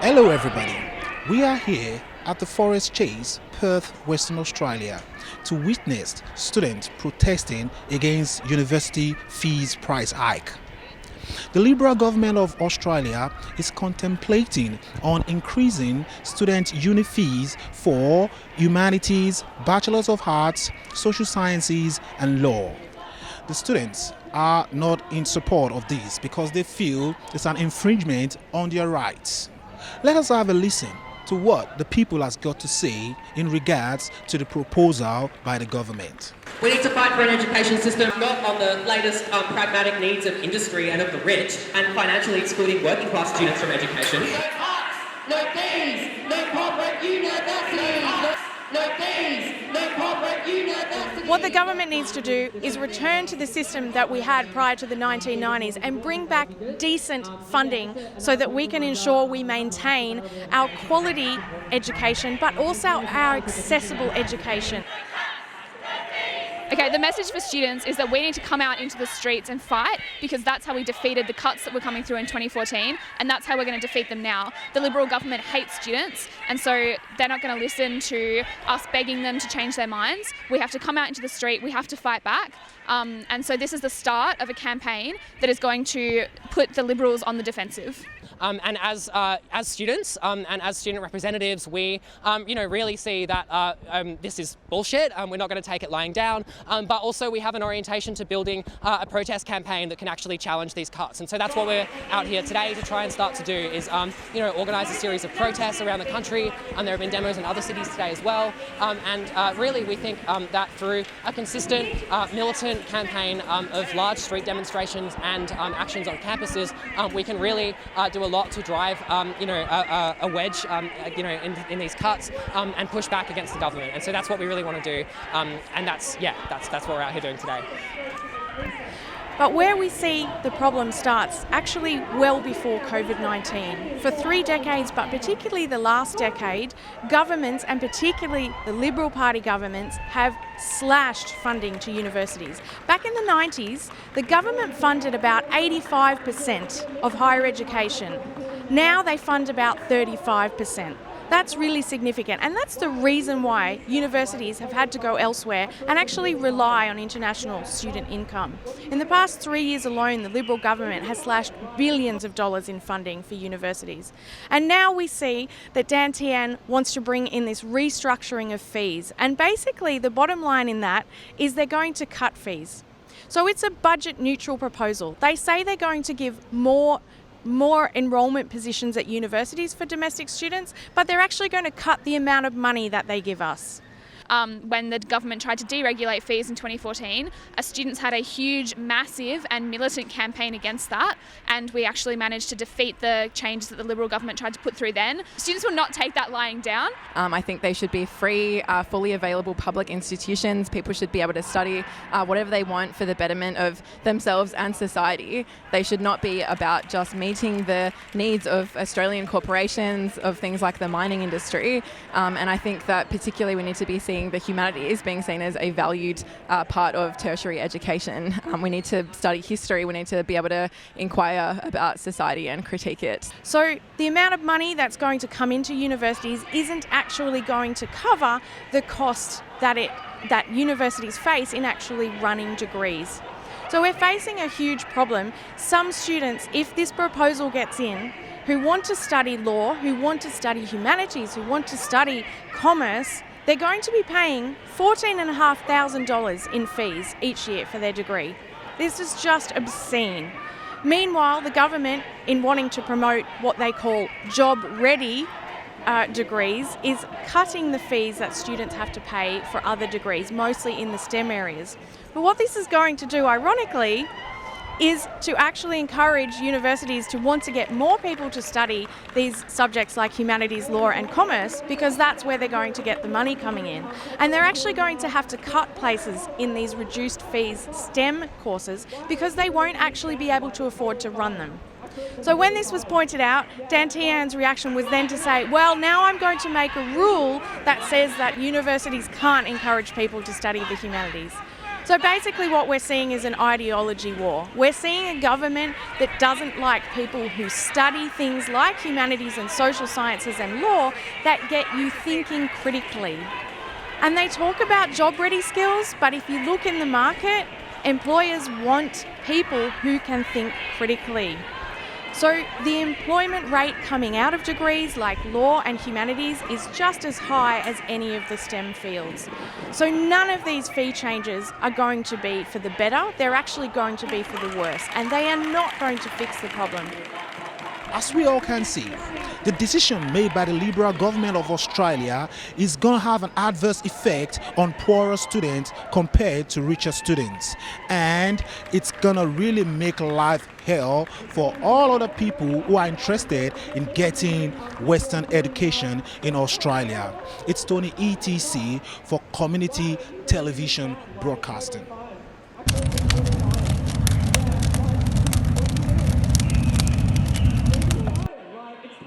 Hello everybody, we are here at the Forrest Chase, Perth, Western Australia to witness students protesting against university fees price hike. The Liberal government of Australia is contemplating on increasing student uni fees for humanities, bachelors of arts, social sciences and law. The students are not in support of this because they feel it's an infringement on their rights. Let us have a listen to what the people has got to say in regards to the proposal by the government. We need to fight for an education system not on the latest pragmatic needs of industry and of the rich and financially excluding working class students from education. No cuts, no fees, no corporate universities, no fees, no corporate universities. What the government needs to do is return to the system that we had prior to the 1990s and bring back decent funding so that we can ensure we maintain our quality education but also our accessible education. Okay, the message for students is that we need to come out into the streets and fight because that's how we defeated the cuts that were coming through in 2014 and that's how we're going to defeat them now. The Liberal government hates students and so they're not going to listen to us begging them to change their minds. We have to come out into the street, we have to fight back and so this is the start of a campaign that is going to put the Liberals on the defensive. And as students and as student representatives, we really see that this is bullshit. We're not going to take it lying down, but also we have an orientation to building a protest campaign that can actually challenge these cuts. And so that's what we're out here today to try and start to do is organise a series of protests around the country. And there have been demos in other cities today as well. Really we think that through a consistent militant campaign of large street demonstrations and actions on campuses, we can really do a lot to drive, a wedge, in these cuts and push back against the government. And so that's what we really want to do. And that's what we're out here doing today. But where we see the problem starts actually well before COVID-19. For 3 decades, but particularly the last decade, governments and particularly the Liberal Party governments have slashed funding to universities. Back in the 90s, the government funded about 85% of higher education. Now they fund about 35%. That's really significant, and that's the reason why universities have had to go elsewhere and actually rely on international student income. In the past 3 years alone, the Liberal government has slashed billions of dollars in funding for universities. And now we see that Dan Tehan wants to bring in this restructuring of fees, and basically the bottom line in that is they're going to cut fees. So it's a budget neutral proposal. They say they're going to give more enrolment positions at universities for domestic students, but they're actually going to cut the amount of money that they give us. When the government tried to deregulate fees in 2014, students had a huge, massive and militant campaign against that, and we actually managed to defeat the changes that the Liberal government tried to put through then. Students will not take that lying down. I think they should be free, fully available public institutions. People should be able to study whatever they want for the betterment of themselves and society. They should not be about just meeting the needs of Australian corporations, of things like the mining industry. And I think that particularly we need to be seeing the humanities being seen as a valued part of tertiary education. We need to study history, we need to be able to inquire about society and critique it. So the amount of money that's going to come into universities isn't actually going to cover the cost that universities face in actually running degrees. So we're facing a huge problem. Some students, if this proposal gets in, who want to study law, who want to study humanities, who want to study commerce, they're going to be paying $14,500 in fees each year for their degree. This is just obscene. Meanwhile, the government, in wanting to promote what they call job-ready degrees, is cutting the fees that students have to pay for other degrees, mostly in the STEM areas. But what this is going to do, ironically, is to actually encourage universities to want to get more people to study these subjects like humanities, law and commerce, because that's where they're going to get the money coming in. And they're actually going to have to cut places in these reduced fees STEM courses because they won't actually be able to afford to run them. So when this was pointed out, Dan Tehan's reaction was then to say, well, now I'm going to make a rule that says that universities can't encourage people to study the humanities. So basically what we're seeing is an ideology war. We're seeing a government that doesn't like people who study things like humanities and social sciences and law that get you thinking critically. And they talk about job-ready skills, but if you look in the market, employers want people who can think critically. So the employment rate coming out of degrees like law and humanities is just as high as any of the STEM fields. So none of these fee changes are going to be for the better, they're actually going to be for the worse, and they are not going to fix the problem. As we all can see, the decision made by the Liberal government of Australia is going to have an adverse effect on poorer students compared to richer students. And it's going to really make life hell for all other people who are interested in getting Western education in Australia. It's Tony ETC for Community Television Broadcasting.